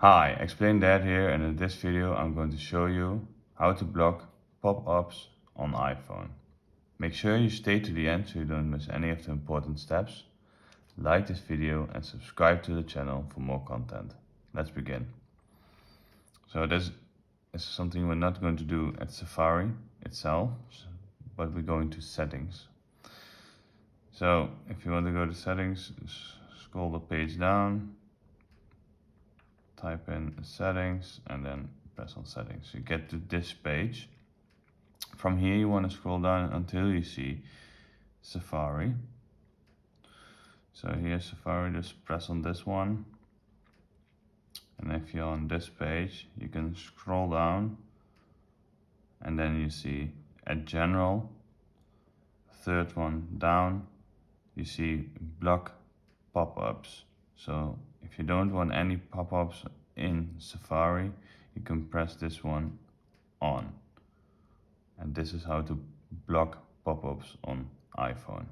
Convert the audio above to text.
Hi, Explain Dad here, and in this video I'm going to show you how to block pop-ups on iPhone. Make sure you stay to the end so you don't miss any of the important steps. Like this video and subscribe to the channel for more content. Let's begin. So this is something we're not going to do at Safari itself, but we're going to settings. So if you want to go to settings, scroll the page down, type in settings and then press on settings. You get to this page. From here you want to scroll down until you see Safari. So here's Safari, just press on this one. And if you're on this page, you can scroll down and then you see at general, third one down, you see block pop-ups. So if you don't want any pop-ups in Safari, you can press this one on. And this is how to block pop-ups on iPhone.